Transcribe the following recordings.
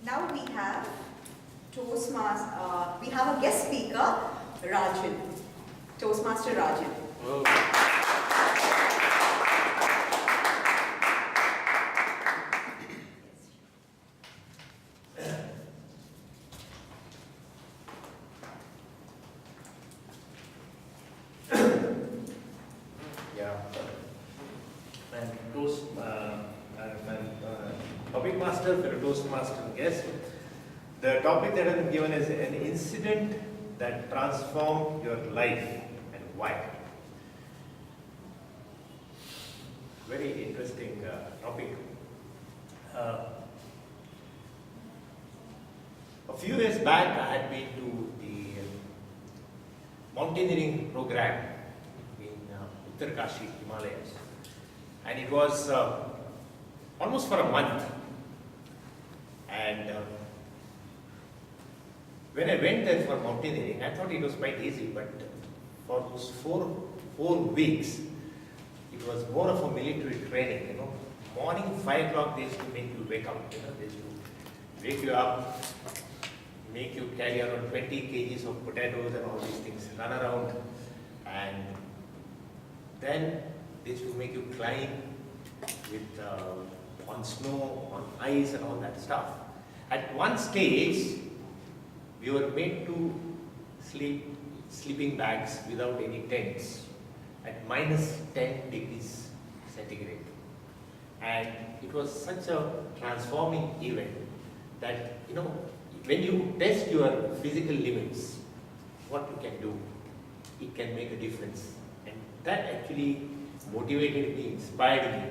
Now we have Toastmaster, we have a guest speaker, Rajan. Toastmaster Rajan. Oh. Topic master for a Toastmaster guest. The topic that has been given is an incident that transformed your life and why. Very interesting topic. A few years back, I had been to the mountaineering program in Uttarkashi, Himalayas, and it was almost for a month. And when I went there for mountaineering, I thought it was quite easy, but for those four weeks, it was more of a military training, you know. Morning 5 o'clock, they used to make you wake up, you know, they used to wake you up, make you carry around 20 kgs of potatoes and all these things, run around, and then they used to make you climb with on snow, on ice and all that stuff. At one stage, we were made to sleep sleeping bags without any tents at minus 10 degrees centigrade. And it was such a transforming event that, you know, when you test your physical limits, what you can do, it can make a difference. And that actually motivated me, inspired me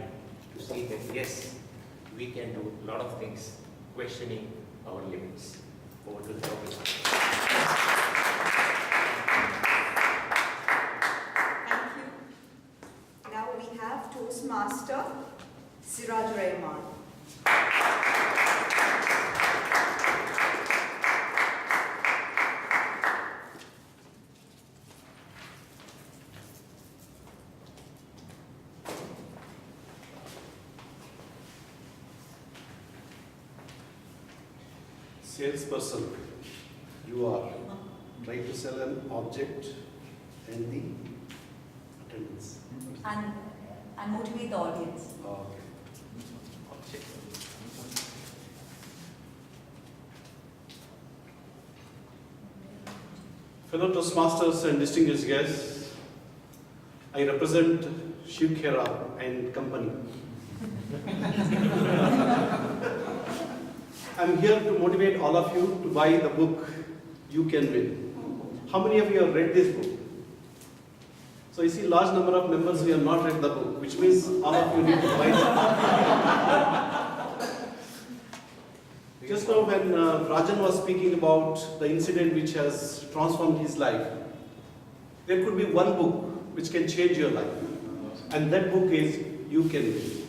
to see that yes, we can do a lot of things, questioning our limits. Over to the topic. Thank you. Now we have Toastmaster Rajan. Salesperson, you are trying to sell an object and the attendance. And motivate the audience. Okay. Object. Fellow Toastmasters and distinguished guests, I represent Shiv Khera and company. I'm here to motivate all of you to buy the book You Can Win. How many of you have read this book? So you see large number of members who have not read the book, which means all of you need to buy it. Just now when Rajan was speaking about the incident which has transformed his life, there could be one book which can change your life. And that book is You Can Win.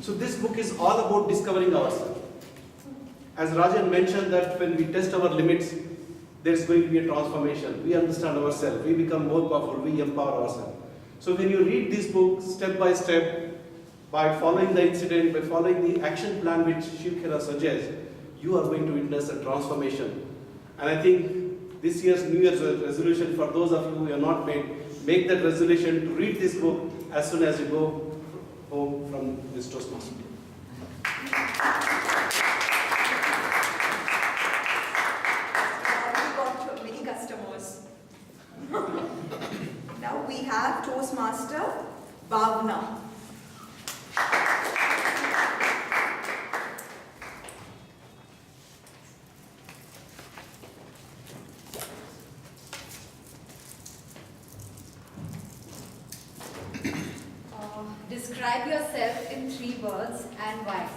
So this book is all about discovering ourselves. As Rajan mentioned that when we test our limits, there is going to be a transformation. We understand ourselves, we become more powerful, we empower ourselves. So when you read this book step by step, by following the incident, by following the action plan which Shiv Khera suggests, you are going to witness a transformation. And I think this year's New Year's resolution for those of you who have not made, make that resolution to read this book as soon as you go home from this Toastmaster. Now we have Toastmaster Bhavna. Describe yourself in 3 words and why.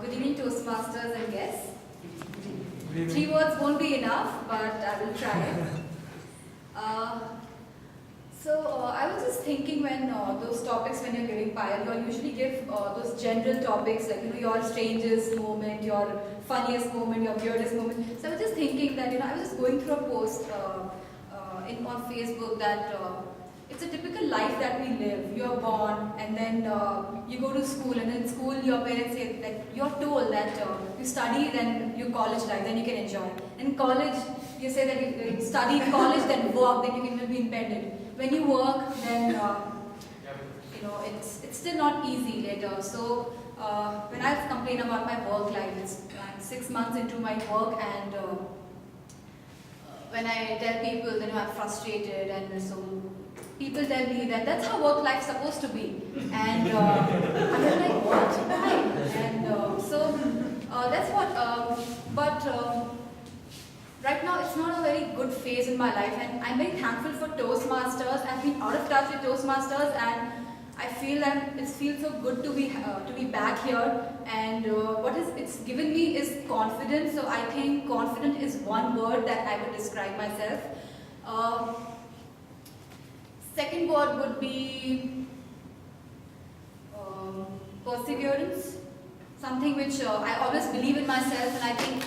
Good evening, Toastmasters and guests. 3 words won't be enough, but I will try. I was just thinking when those topics, when you're giving PIL, you usually give those general topics like, you know, your strangest moment, your funniest moment, your weirdest moment. So I was just thinking that, you know, I was just going through a post on Facebook that it's a typical life that we live. You're born and then you go to school, and in school your parents say that you're told that you study, then your college life, then you can enjoy. In college, you say that you study in college, then work, then you can be independent. When you work, then it's still not easy later. So when I complain about my work life, I'm 6 months into my work, and when I tell people, then I'm frustrated, and so people tell me that that's how work life's supposed to be, and I'm like, what? Why? And that's what. But right now, it's not a very good phase in my life, and I'm very thankful for Toastmasters. I've been out of touch with Toastmasters, and I feel that it feels so good to be back here. And what it's given me is confidence. So I think confident is one word that I would describe myself. Second word would be perseverance. Something which I always believe in myself, and I think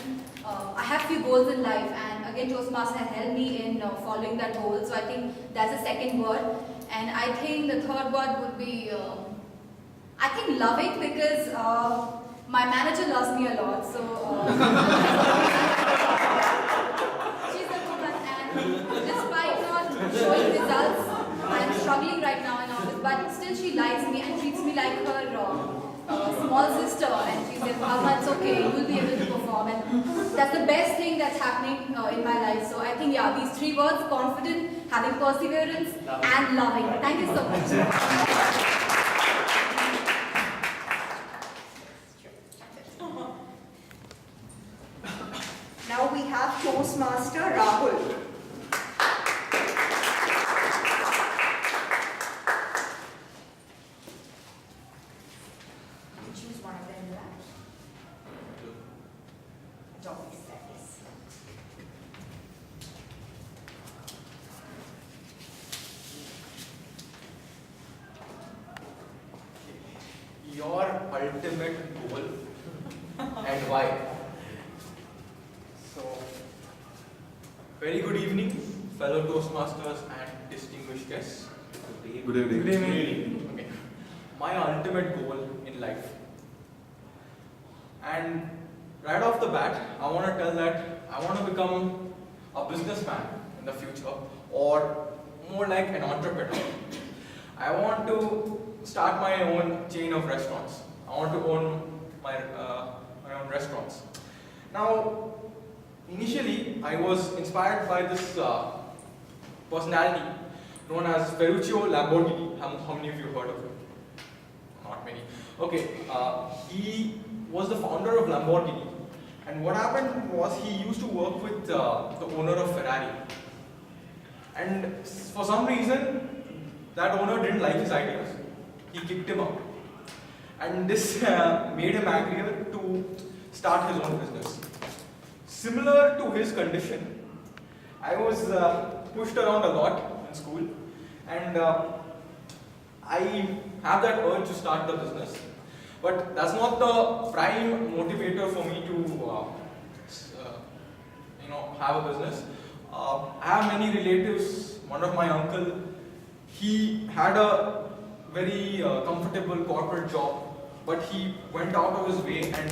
I have few goals in life, and again Toastmasters has helped me in following that goal. So I think that's the second word. And I think the third word would be, I think loving, because my manager loves me a lot. So she's a woman, and despite not showing results, I'm struggling right now in office, but still she likes me and treats me like her small sister, and she says, Alma, it's okay, you will be able to perform. And that's the best thing that's happening in my life. So I think, yeah, these three words: confident, having perseverance, and loving. Thank you so much. Now we have Toastmaster Rahul. Choose one of them, right? Don't set this. Your ultimate goal and why? So, very good evening, fellow Toastmasters and distinguished guests. Good evening. Good evening. Okay. My ultimate goal in life. And right off the bat, I want to tell that I want to become a businessman in the future, or more like an entrepreneur. I want to start my own chain of restaurants. I want to own my own restaurants. Now, initially, I was inspired by this personality known as Ferruccio Lamborghini. How many of you heard of him? Not many. Okay, he was the founder of Lamborghini. And what happened was he used to work with the owner of Ferrari. And for some reason, that owner didn't like his ideas. He kicked him out. And this made him angrier to start his own business. Similar to his condition, I was pushed around a lot in school, and I have that urge to start the business. But that's not the prime motivator for me to have a business. I have many relatives. One of my uncle, he had a very comfortable corporate job, but he went out of his way and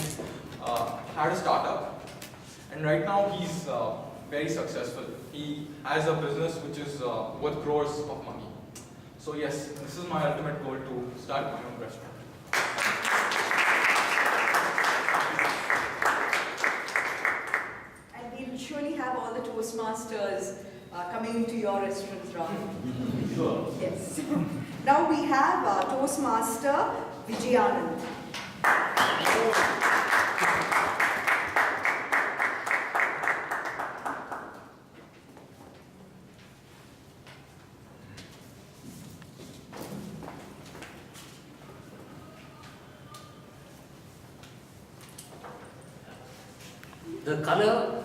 had a startup. And right now he's very successful. He has a business which is worth crores of money. So yes, this is my ultimate goal, to start my own restaurant. And we'll surely have all the Toastmasters coming into your restaurants, Rahul. Sure. Yes. Now we have Toastmaster Vijayanand. The color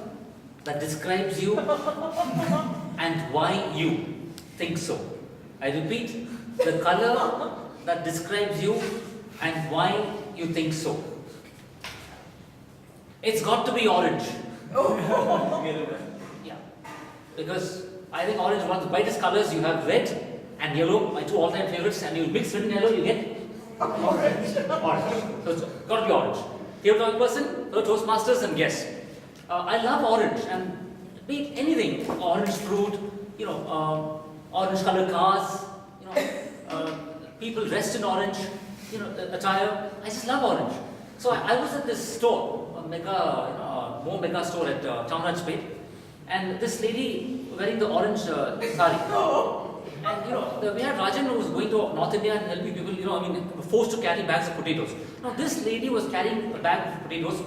that describes you and why you think so. I repeat, the color that describes you and why you think so. It's got to be orange. Yeah. Because I think orange is one of the brightest colors. You have red and yellow, my two all-time favorites, and you mix red and yellow, you get orange. So it's got to be orange. Favorite person, so Toastmasters and guess. I love orange, and be it anything, orange fruit, orange colored cars, people dressed in orange, attire. I just love orange. So I was at this store, a more mega store at Chamarajpet, and this lady wearing the orange sari. And we had Rajan who was going to North India and helping people, forced to carry bags of potatoes. Now this lady was carrying a bag of potatoes,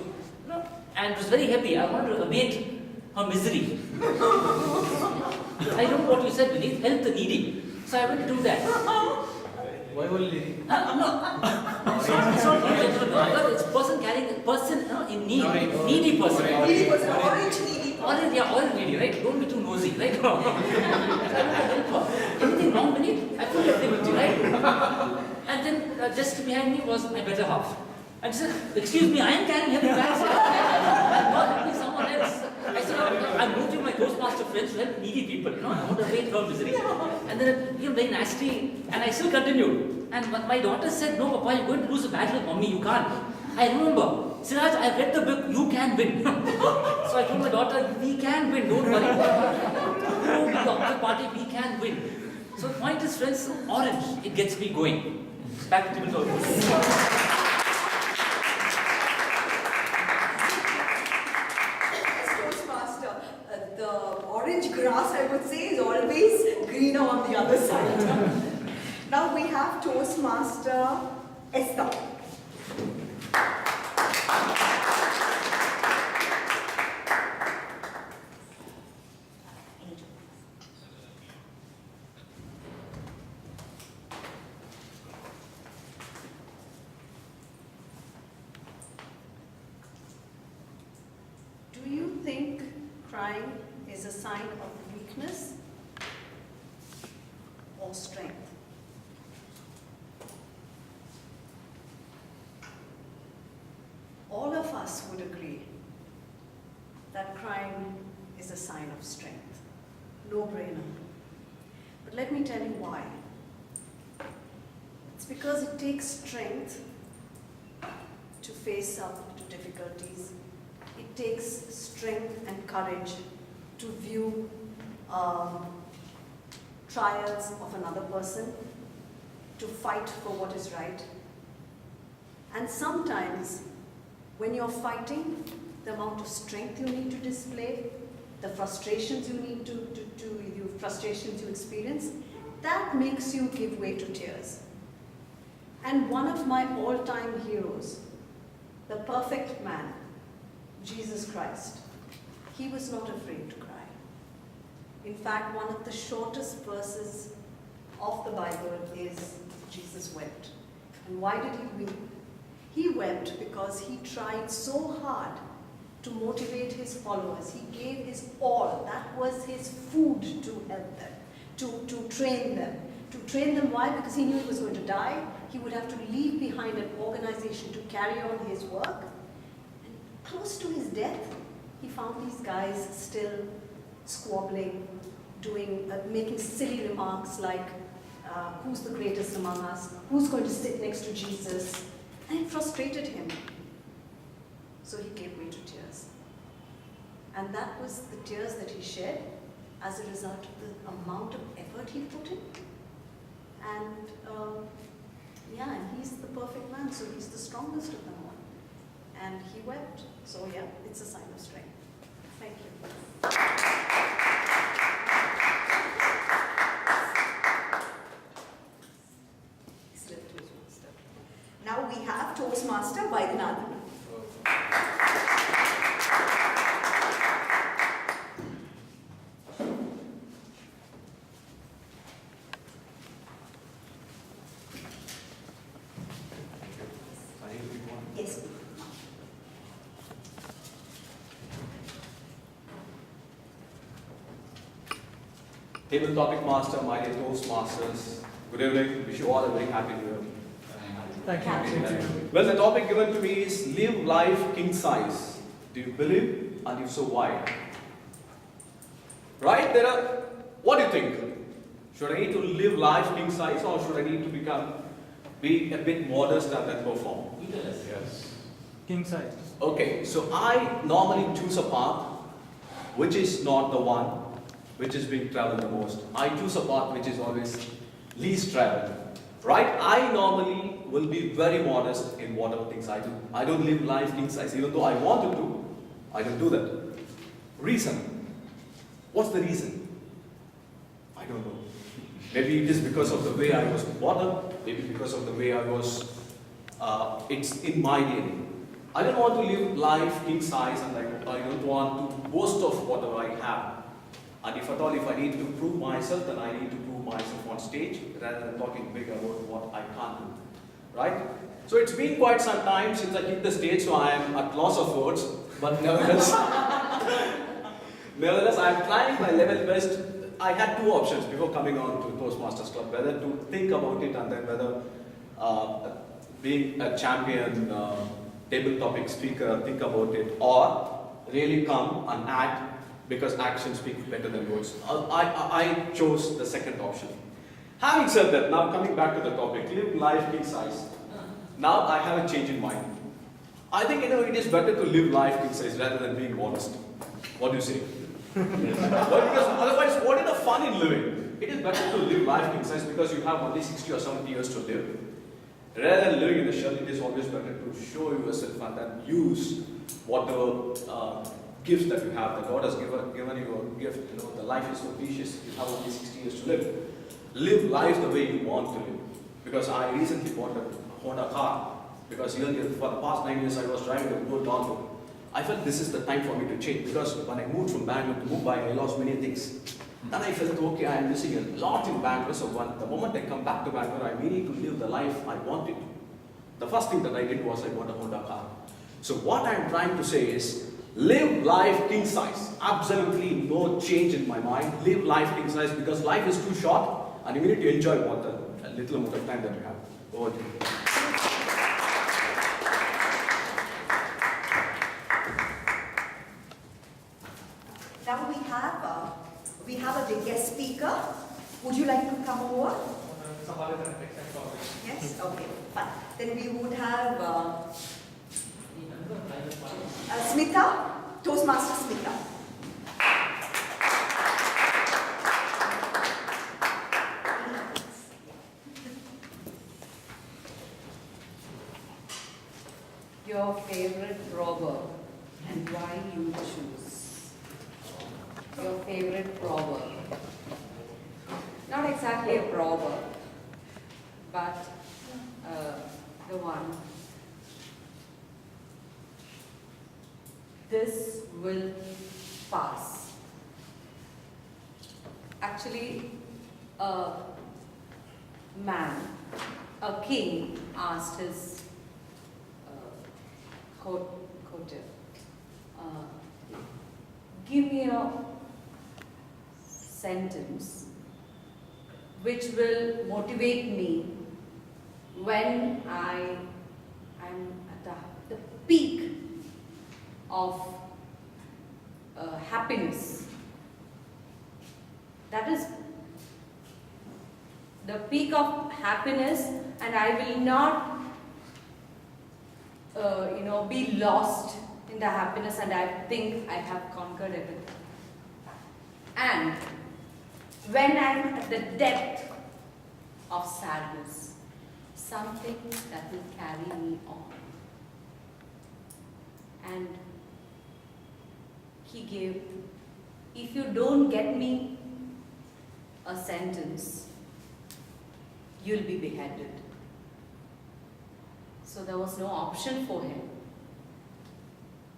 and was very happy. I wanted to abate her misery. I don't know what you said, beneath help the needy. So I went to do that. Why only lady? It's not it's person carrying person in need, needy person. Needy person, orange needy. Orange needy, right? Don't be too nosy, right? Anything wrong beneath? I feel activity, right? And then just behind me was my better half. And she said, excuse me, I am carrying heavy bags. I'm not helping someone else. I said, I'm moving my Toastmaster friends to help needy people. I want to abate her misery. And then it became very nasty, and I still continued. And my daughter said, no, Papa, you're going to lose a battle with Mommy, you can't. I remember, Siraj, I've read the book, you can win. So I told my daughter, we can win, don't worry. Go to the opposite party, we can win. So the point is, friends, orange, it gets me going. Back to Tibet. The orange grass, I would say, is always greener on the other side. Now we have Toastmaster Esther. Do you think crying is a sign of weakness or strength? All of us would agree that crying is a sign of strength. No-brainer. But let me tell you why. It's because it takes strength to face up to difficulties. It takes strength and courage to view trials of another person, to fight for what is right. And sometimes, when you're fighting, the amount of strength you need to display, the frustrations frustrations you experience, that makes you give way to tears. And one of my all-time heroes, the perfect man, Jesus Christ, he was not afraid to cry. In fact, one of the shortest verses of the Bible is Jesus wept. And why did he weep? He wept because he tried so hard to motivate his followers. He gave his all. That was his food to help them, to train them. To train them, why? Because he knew he was going to die. He would have to leave behind an organization to carry on his work. And close to his death, he found these guys still squabbling, making silly remarks like, who's the greatest among us? Who's going to sit next to Jesus? And it frustrated him. So he gave way to tears. And that was the tears that he shed as a result of the amount of effort he put in. And and he's the perfect man, so he's the strongest of them all. And he wept. So yeah, it's a sign of strength. Thank you. Excellent Toastmaster. Now we have Toastmaster Vaidyanathan. Yes. Table Topic Master, my dear Toastmasters, good evening. Wish you all a very happy New Year. Thank you. Well, the topic given to me is live life king size. Do you believe, and if so, why? Right? What do you think? Should I need to live life king size, or should I need to be a bit modest and then perform? Yes. King size. Okay, so I normally choose a path which is not the one which is being traveled the most. I choose a path which is always least traveled. Right? I normally will be very modest in whatever things I do. I don't live life king size. Even though I wanted to, I don't do that. Reason. What's the reason? I don't know. Maybe it is because of the way I was brought up. Maybe because of the way I was, it's in my DNA. I don't want to live life king size, and I don't want to boast of whatever I have. And if at all, if I need to prove myself, then I need to prove myself on stage rather than talking big about what I can't do. Right? So it's been quite some time since I hit the stage, so I am at loss of words. But nevertheless, I am trying my level best. I had two options before coming on to Toastmasters Club, whether to think about it and then whether being a champion table topic speaker, think about it, or really come and act, because actions speak better than words. I chose the second option. Having said that, now coming back to the topic, live life king size. Now I have a change in mind. I think it is better to live life king size rather than being modest. What do you say? Well, because otherwise, what is the fun in living? It is better to live life king size because you have only 60 or 70 years to live. Rather than living in the shell, it is always better to show yourself and then use whatever gifts that you have. That God has given you a gift. The life is so precious. You have only 60 years to live. Live life the way you want to live. Because I recently bought a Honda car. Because earlier, for the past 9 years, I was driving a Gold Dongo. I felt this is the time for me to change. Because when I moved from Bangalore to Mumbai, I lost many things. Then I felt, okay, I am missing a lot in Bangalore. So the moment I come back to Bangalore, I need to live the life I wanted to. The first thing that I did was I bought a Honda car. So what I am trying to say is, live life king size. Absolutely no change in my mind. Live life king size because life is too short and you need to enjoy a little amount of time that you have. Over to you. Now we have a guest speaker. Would you like to come over? Yes? Okay, fine. Then we would have Smita, Toastmaster Smita. Your favorite proverb and why you choose. Your favorite proverb. Not exactly a proverb, but the one. This will pass. Actually, a man, a king, asked his courtier, give me a sentence which will motivate me when I am at the peak of happiness. That is the peak of happiness, and I will not be lost in the happiness, and I think I have conquered everything. And when I'm at the depth of sadness, something that will carry me on. And he gave, if you don't get me a sentence, you'll be beheaded. So there was no option for him.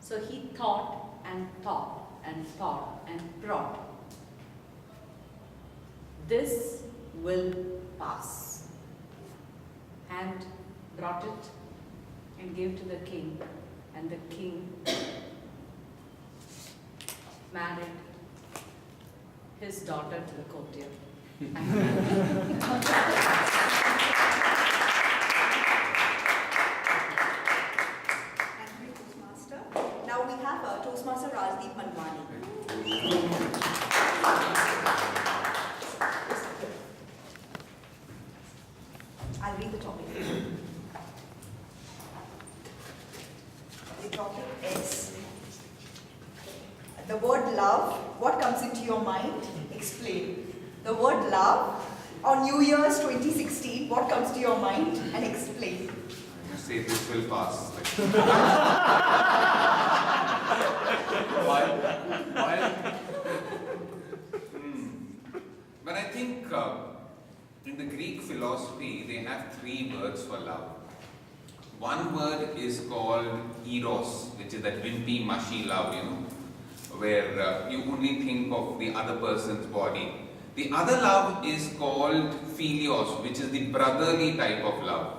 So he thought and thought and thought and thought. This will pass. And brought it and gave to the king. And the king married his daughter to the courtier. Now we have Toastmaster Rajdeep Manwani. topic is the word love. What comes into your mind? Explain. The word love on New Year's 2016. What comes to your mind? And explain. You say this will pass. But I think in the Greek philosophy, they have 3 words for love. One word is called eros, which is that wimpy, mushy love, where you only think of the other person's body. The other love is called philios, which is the brotherly type of love.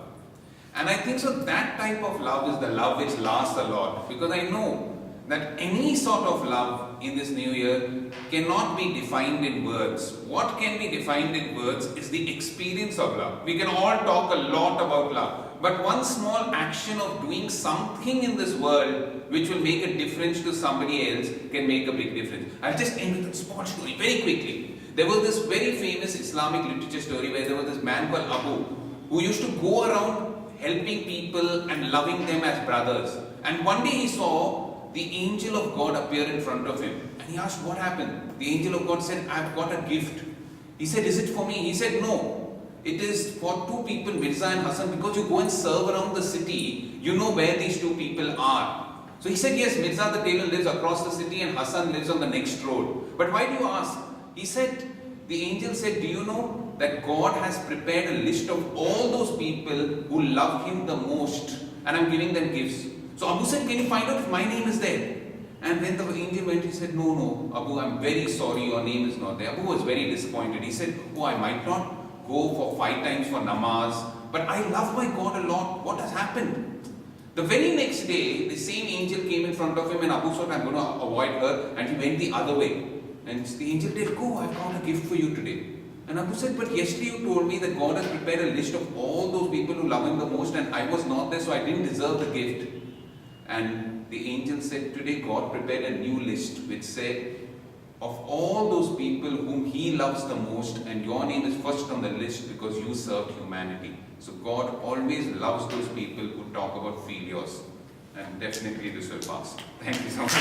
And I think so that type of love is the love which lasts a lot, because I know that any sort of love in this new year cannot be defined in words. What can be defined in words is the experience of love. We can all talk a lot about love, but one small action of doing something in this world which will make a difference to somebody else can make a big difference. I'll just end with a small story very quickly. There was this very famous Islamic literature story where there was this man called Abu who used to go around helping people and loving them as brothers. And one day he saw the angel of God appear in front of him. And he asked, what happened? The angel of God said, I've got a gift. He said, is it for me? He said, no. It is for 2 people, Mirza and Hassan, because you go and serve around the city, you know where these 2 people are. So he said, yes, Mirza the tailor lives across the city and Hassan lives on the next road. But why do you ask? He said, the angel said, do you know that God has prepared a list of all those people who love him the most, and I'm giving them gifts. So Abu said, can you find out if my name is there? And when the angel went, he said, no, Abu, I'm very sorry, your name is not there. Abu was very disappointed. He said, oh, I might not go for 5 times for namaz, but I love my God a lot. What has happened? The very next day, the same angel came in front of him and Abu thought, I'm going to avoid her, and he went the other way. And the angel said, go, I've got a gift for you today. And Abu said, but yesterday you told me that God has prepared a list of all those people who love him the most, and I was not there, so I didn't deserve the gift. And the angel said, today God prepared a new list which said, of all those people whom he loves the most, and your name is first on the list because you served humanity. So God always loves those people who talk about philios. And definitely this will pass. Thank you so much.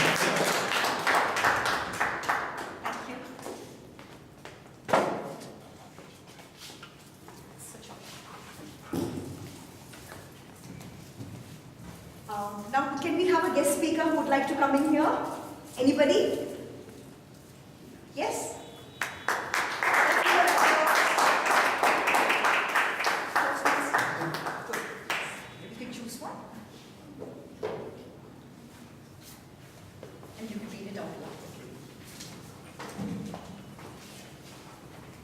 Now, can we have a guest speaker who would like to come in here? Anybody? Yes? You can choose one. And you can read it out loud.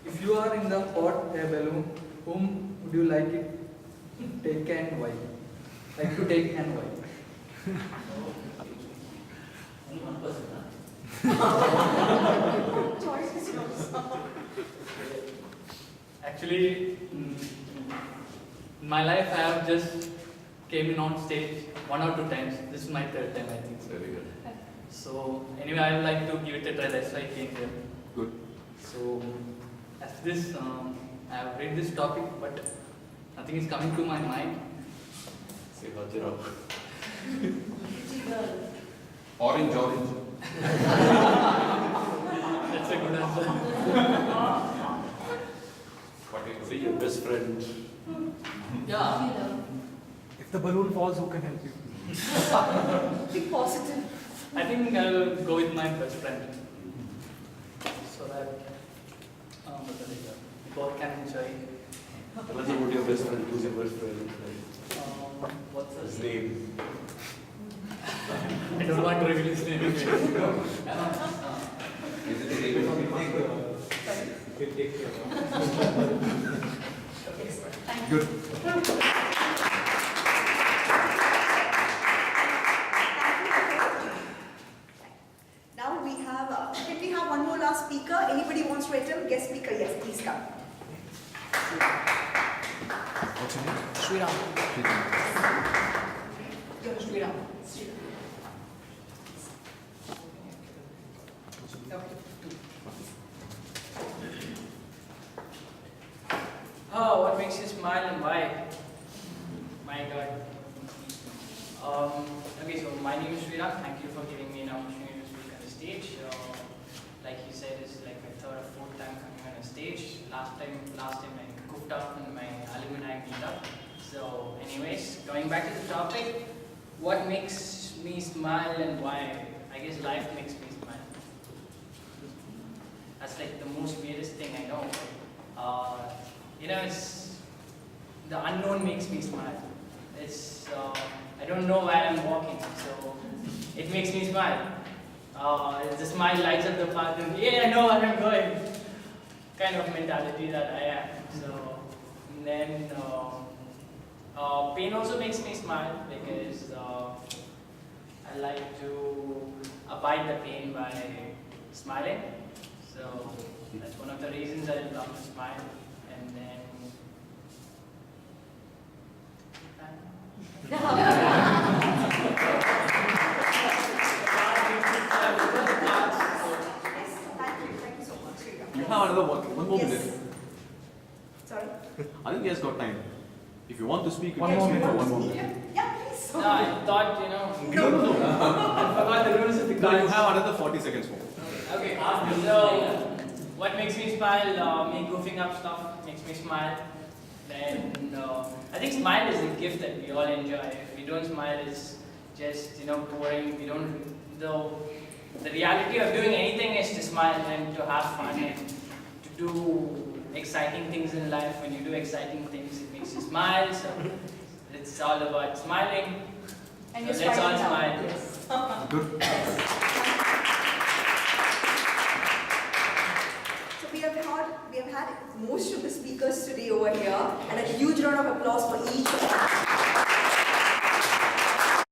If you are in the hot air balloon, whom would you like it take and why? Like to take and why? Only one person, huh? Choice is yours. Actually, in my life I have just came in on stage 1 or 2 times. This is my 3rd time, I think. Very good. So anyway, I would like to give it a try. That's why I came here. Good. So after this, I have read this topic, but nothing is coming to my mind. Say Rajan. Orange. That's a good answer. What do you Say your best friend. Yeah. If the balloon falls, who can help you? Be positive. I think I will go with my best friend. So that both can enjoy. Tell us about your best friend. Who's your best friend? What's His his name. I don't want to reveal his name. Is it David? Good. Now we have, can we have one more last speaker? Anybody wants to attend? Guest speaker, yes, please come. What's your name? Sriram. Sriram. Oh, what makes you smile and why? My God. Okay, so my name is Sriram. Thank you for giving me an opportunity to speak on the stage. Like you said, it's like my third or fourth time coming on a stage. Last time I cooked up in my alumni meetup. So, anyways, going back to the topic, what makes me smile and why? I guess life makes me smile. That's like the most weirdest thing I know. It's the unknown makes me smile. It's I don't know where I'm walking, so it makes me smile. The smile lights up the path, and yeah, I know where I'm going. Kind of mentality that I am. So, and then pain also makes me smile because I like to abide the pain by smiling. So that's one of the reasons I love to smile. And then Thank you so much, Sriram. You have another one more Yes. minute. Sorry? I think he has got time. If you want to speak, you One can more speak for minute. one more minute. Yeah, please. no, I thought No. I forgot the rules of the No, you class. have another 40 seconds more. Okay, so what makes me smile? Me goofing up stuff makes me smile. Then I think smile is a gift that we all enjoy. If we don't smile, it's just boring. We don't. The reality of doing anything is to smile and to have fun and to do exciting things in life. When you do exciting things, it makes you smile. So it's all about smiling. And So you're let's all smiling